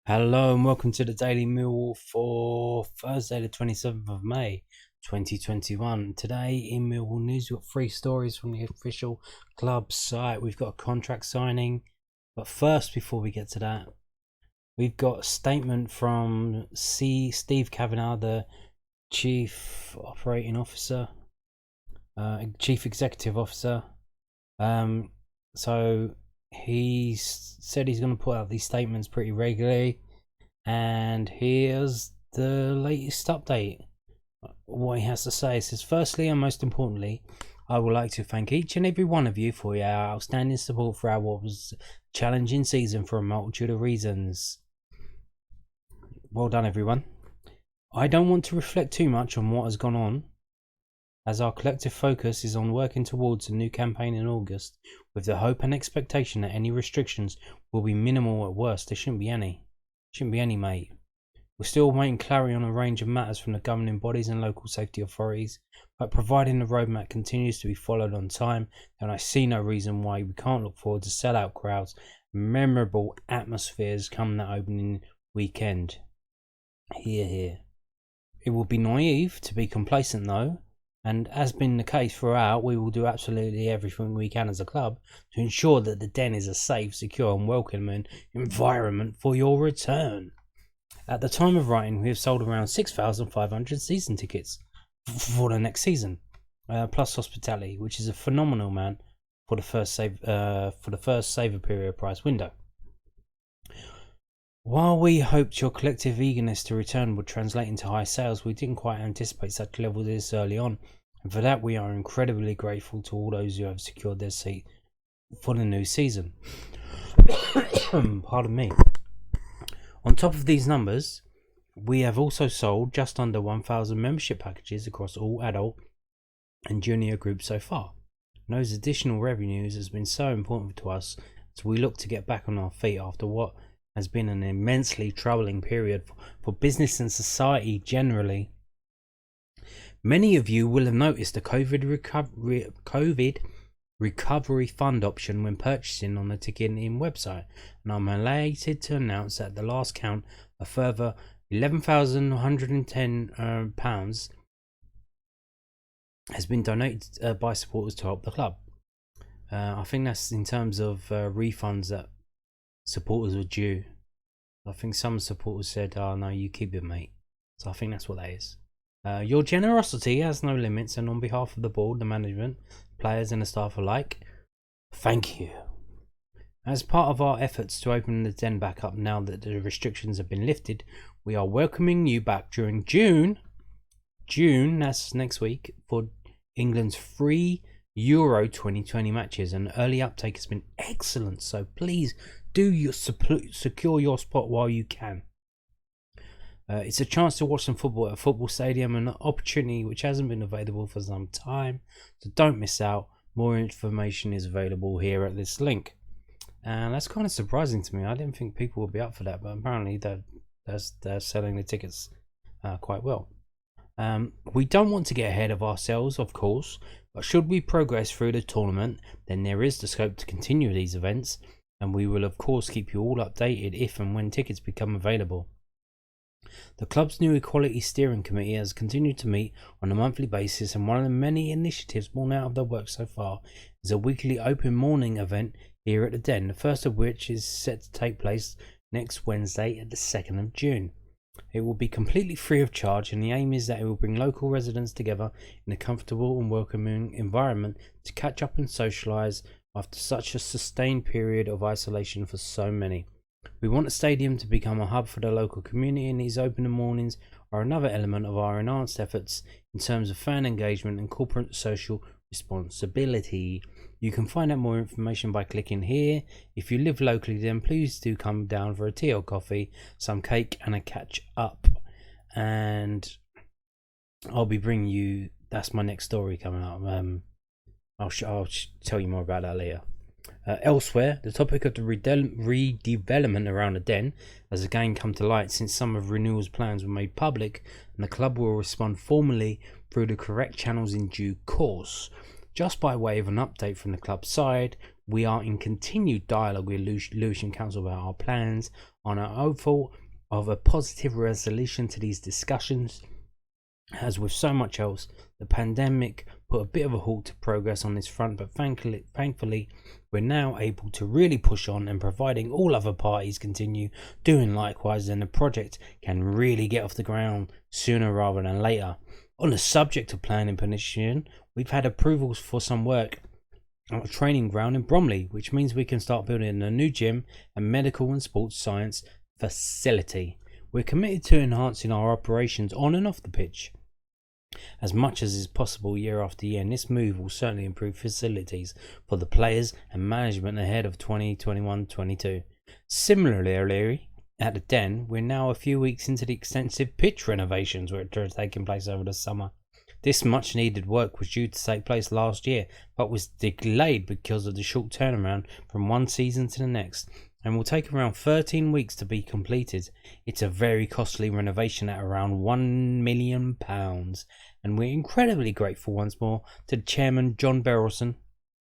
Hello and welcome to the Daily Millwall for Thursday the 27th of May 2021. Today in Millwall News we've got 3 stories from the official club site. We've got a contract signing, but first, before we get to that, we've got a statement from Steve Kavanagh, the Chief Executive Officer. So he said he's going to put out these statements pretty regularly, and here's the latest update. What he has to say. It says, firstly and most importantly, I would like to thank each and every one of you for your outstanding support throughout what was a challenging season for a multitude of reasons. Well done, everyone. I don't want to reflect too much on what has gone on, as our collective focus is on working towards a new campaign in August, with the hope and expectation that any restrictions will be minimal. At worst, there shouldn't be any. Mate. We're still waiting clarity on a range of matters from the governing bodies and local safety authorities, but providing the roadmap continues to be followed on time, then I see no reason why we can't look forward to sell-out crowds, memorable atmospheres come that opening weekend. Hear, hear. It would be naive to be complacent though, and as been the case throughout, we will do absolutely everything we can as a club to ensure that the Den is a safe, secure and welcoming environment for your return. At the time of writing, we have sold around 6,500 season tickets for the next season, plus hospitality, which is a phenomenal amount for the first saver period price window. While we hoped your collective eagerness to return would translate into high sales, we didn't quite anticipate such levels this early on, and for that we are incredibly grateful to all those who have secured their seat for the new season. Pardon me. On top of these numbers, we have also sold just under 1,000 membership packages across all adult and junior groups so far. And those additional revenues has been so important to us as we look to get back on our feet after what has been an immensely troubling period for business and society generally. Many of you will have noticed the COVID Recovery Fund option when purchasing on the ticketing website, and I'm elated to announce that at the last count, a further £11,110 has been donated by supporters to help the club. I think that's in terms of refunds that supporters were due. I think some supporters said, "Oh no, you keep it, mate." So I think that's what that is. Your generosity has no limits, and on behalf of the board, the management, players and the staff alike, thank you. As part of our efforts to open the Den back up now that the restrictions have been lifted, we are welcoming you back during June, that's next week, for England's free Euro 2020 matches, and early uptake has been excellent, so please do secure your spot while you can. It's a chance to watch some football at a football stadium, an opportunity which hasn't been available for some time, so don't miss out. More information is available here at this link. And that's kind of surprising to me. I didn't think people would be up for that, but apparently they're selling the tickets quite well. We don't want to get ahead of ourselves, of course, but should we progress through the tournament, then there is the scope to continue these events, and we will of course keep you all updated if and when tickets become available. The club's new Equality Steering Committee has continued to meet on a monthly basis, and one of the many initiatives born out of their work so far is a weekly open morning event here at the Den, the first of which is set to take place next Wednesday at the 2nd of June. It will be completely free of charge, and the aim is that it will bring local residents together in a comfortable and welcoming environment to catch up and socialise after such a sustained period of isolation for so many. We want the stadium to become a hub for the local community, and these open mornings are another element of our enhanced efforts in terms of fan engagement and corporate social responsibility. You can find out more information by clicking here. If you live locally, then please do come down for a tea or coffee, some cake and a catch up. And I'll be bringing you, that's my next story coming up. I'll tell you more about that later. Elsewhere, the topic of the redevelopment around the Den has again come to light since some of renewal's plans were made public, and the club will respond formally through the correct channels in due course. Just by way of an update from the club side, We are in continued dialogue with Lewisham Council about our plans on our hopeful of a positive resolution to these discussions. As with so much else, the pandemic put a bit of a halt to progress on this front, but thankfully we're now able to really push on, and providing all other parties continue doing likewise, then the project can really get off the ground sooner rather than later. On the subject of planning permission, we've had approvals for some work on a training ground in Bromley, which means we can start building a new gym and medical and sports science facility. We're committed to enhancing our operations on and off the pitch as much as is possible year after year, and this move will certainly improve facilities for the players and management ahead of 2021-22. Similarly, at the Den, we're now a few weeks into the extensive pitch renovations which are taking place over the summer. This much needed work was due to take place last year, but was delayed because of the short turnaround from one season to the next, and will take around 13 weeks to be completed. It's a very costly renovation at around £1 million, and we're incredibly grateful once more to the chairman John Berylson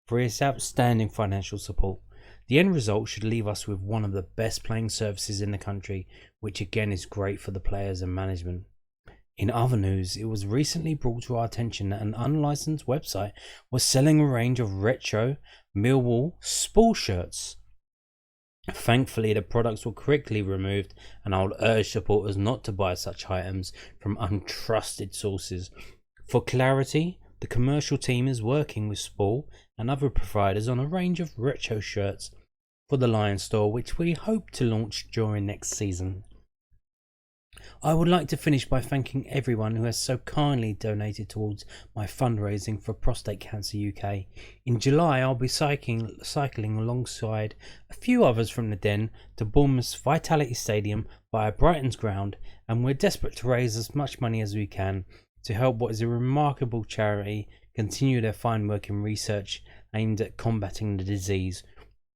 for his outstanding financial support. The end result should leave us with one of the best playing services in the country, which again is great for the players and management. In other news, it was recently brought to our attention that an unlicensed website was selling a range of retro Millwall sports shirts. Thankfully, the products were quickly removed, and I would urge supporters not to buy such items from untrusted sources. For clarity, the commercial team is working with Sport and other providers on a range of retro shirts for the Lions store, which we hope to launch during next season. I would like to finish by thanking everyone who has so kindly donated towards my fundraising for Prostate Cancer UK. In July, I'll be cycling alongside a few others from the Den to Bournemouth's Vitality Stadium via Brighton's ground, and we're desperate to raise as much money as we can to help what is a remarkable charity continue their fine work in research aimed at combating the disease.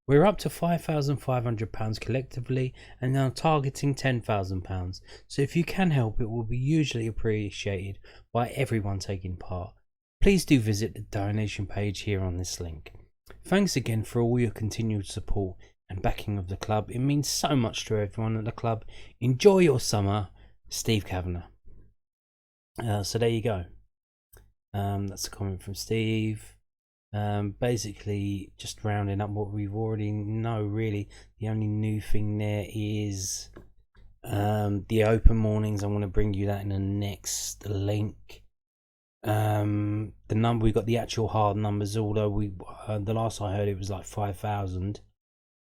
We're up to £5,500 collectively and now targeting £10,000. So if you can help, it will be hugely appreciated by everyone taking part. Please do visit the donation page here on this link. Thanks again for all your continued support and backing of the club. It means so much to everyone at the club. Enjoy your summer, Steve Kavanagh. So there you go. That's a comment from Steve. Basically just rounding up what we've already know. Really, the only new thing there is the open mornings. I want to bring you that in the next link. The number, we got the actual hard numbers, although we the last I heard it was like 5,000,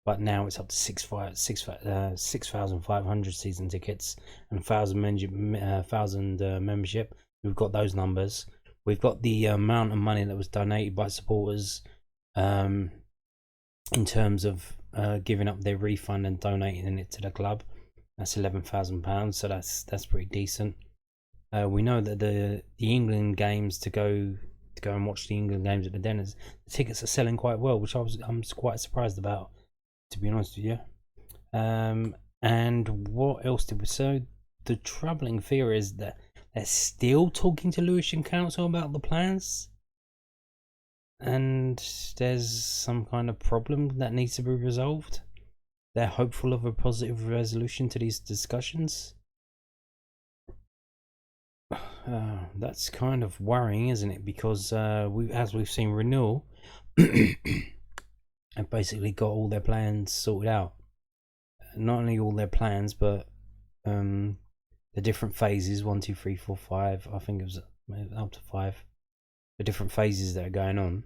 but now it's up to 6,500 season tickets and 1,000 membership. We've got those numbers. We've got the amount of money that was donated by supporters in terms of giving up their refund and donating it to the club. That's £11,000, so that's pretty decent. We know that the England games to go and watch the England games at the Denners, the tickets are selling quite well, which I'm quite surprised about, to be honest with you. And what else did we say? The troubling fear is that they're still talking to Lewisham Council about the plans, and there's some kind of problem that needs to be resolved. They're hopeful of a positive resolution to these discussions. That's kind of worrying, isn't it? Because as we've seen, Renewal have basically got all their plans sorted out. Not only all their plans, but the different phases, 1, 2, 3, 4, 5. I think it was up to 5. The different phases that are going on.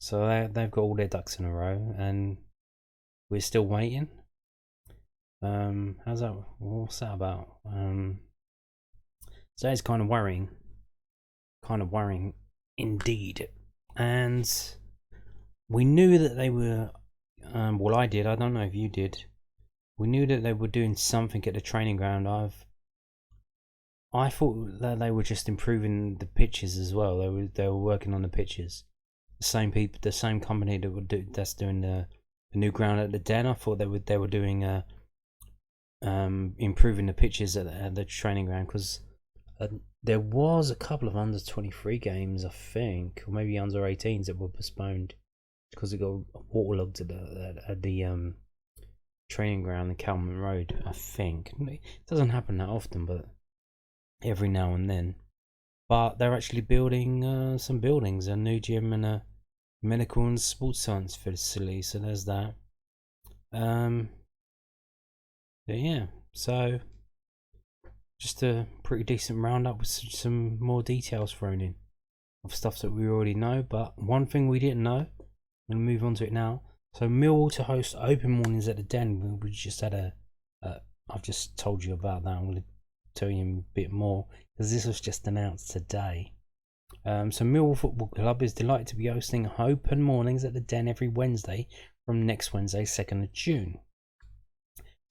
So they've got all their ducks in a row, and we're still waiting. What's that about? So it's kind of worrying. Kind of worrying indeed. And we knew that they were, well, I did, I don't know if you did. We knew that they were doing something at the training ground. I thought that they were just improving the pitches as well. They were working on the pitches. The same people, the same company that's doing the new ground at the Den. I thought they were doing improving the pitches at the training ground, because there was a couple of under 23 games, I think, or maybe under 18s that were postponed because it got waterlogged at the training ground, the Calman Road. I think it doesn't happen that often, but every now and then. But they're actually building some buildings, a new gym and a medical and sports science facility. So there's that. But yeah, so just a pretty decent roundup with some more details thrown in of stuff that we already know. But one thing we didn't know, I'm going to move on to it now. So Millwall to host open mornings at the Den. We just had I've just told you about that. I'm going to tell you a bit more because this was just announced today. So Millwall Football Club is delighted to be hosting open mornings at the Den every Wednesday from next Wednesday, 2nd of June.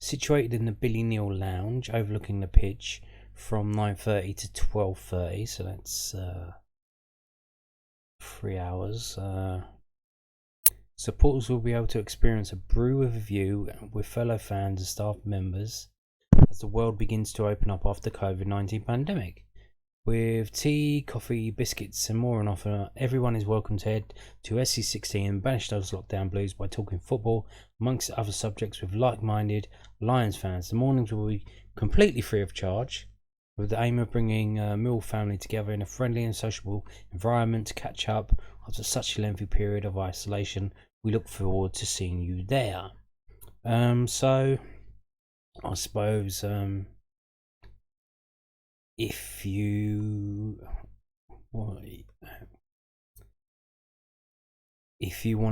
Situated in the Billy Neal Lounge, overlooking the pitch from 9:30 to 12:30, so that's 3 hours. Supporters will be able to experience a brew with a view with fellow fans and staff members as the world begins to open up after the COVID-19 pandemic. With tea, coffee, biscuits and more on offer, everyone is welcome to head to SC16 and banish those lockdown blues by talking football amongst other subjects with like-minded Lions fans. The mornings will be completely free of charge, with the aim of bringing Mill family together in a friendly and sociable environment to catch up after such a lengthy period of isolation. We look forward to seeing you there. So I suppose if you want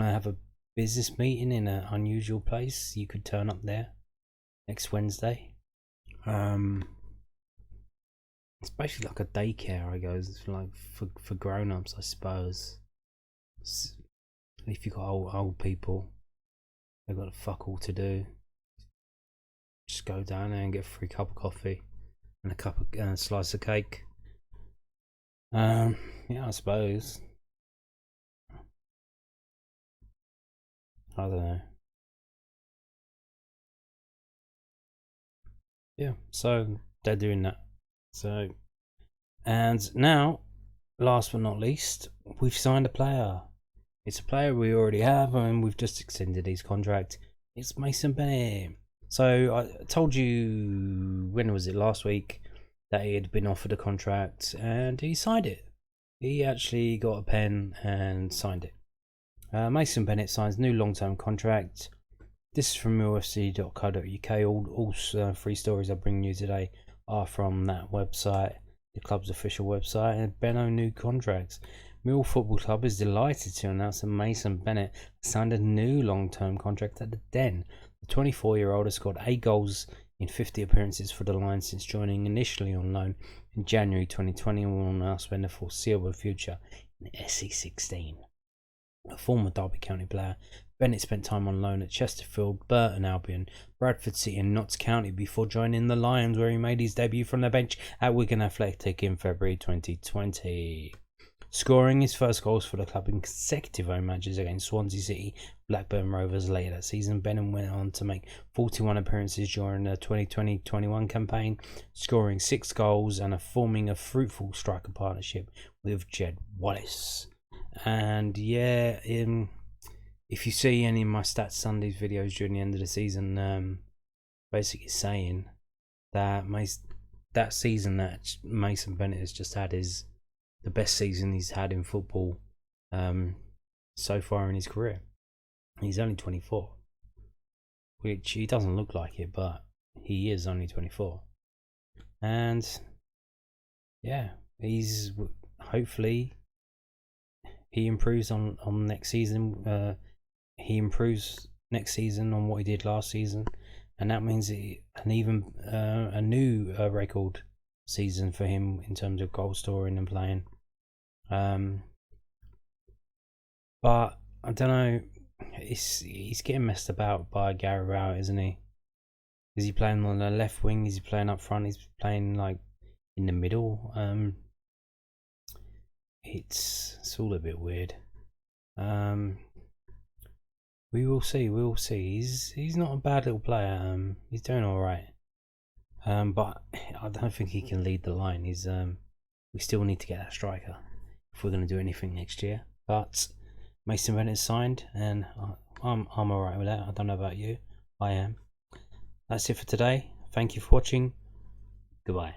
to have a business meeting in an unusual place, you could turn up there next Wednesday. It's basically like a daycare, I guess. It's like for grown-ups, I suppose. If you've got old people, they've got fuck all to do. Just go down there and get a free cup of coffee and a slice of cake. Yeah, I suppose. I don't know. Yeah, so they're doing that. So, and now, last but not least, we've signed a player. It's a player we already have, and we've just extended his contract. It's Mason Bennett. So I told you, when was it, last week, that he had been offered a contract, and he signed it. He actually got a pen and signed it. Mason Bennett signs new long-term contract. This is from millfc.co.uk. All 3 stories I bring you today are from that website, the club's official website. And Benno new contracts. Millwall Football Club is delighted to announce that Mason Bennett signed a new long-term contract at the Den. The 24-year-old has scored 8 goals in 50 appearances for the Lions since joining initially on loan in January 2020 and will now spend the foreseeable future in the SC16. A former Derby County player, Bennett spent time on loan at Chesterfield, Burton Albion, Bradford City and Notts County before joining the Lions, where he made his debut from the bench at Wigan Athletic in February 2020. Scoring his first goals for the club in consecutive home matches against Swansea City, Blackburn Rovers later that season, Bennett went on to make 41 appearances during the 2020-21 campaign, scoring 6 goals and forming a fruitful striker partnership with Jed Wallace. And yeah, if you see any of my Stats Sundays videos during the end of the season, basically saying that that season that Mason Bennett has just had is the best season he's had in football so far in his career. He's only 24, which he doesn't look like it, but he is only 24. And yeah, he's hopefully he improves on next season. He improves next season on what he did last season, and that means a new record season for him in terms of goal scoring and playing. But I don't know. He's getting messed about by Gary Rowett, isn't he? Is he playing on the left wing? Is he playing up front? He's playing like in the middle. It's all a bit weird. We will see. We will see. He's not a bad little player. He's doing all right. But I don't think he can lead the line. We still need to get that striker if we're going to do anything next year. But Mason Bennett signed, and I'm alright with that. I don't know about you. I am. That's it for today. Thank you for watching. Goodbye.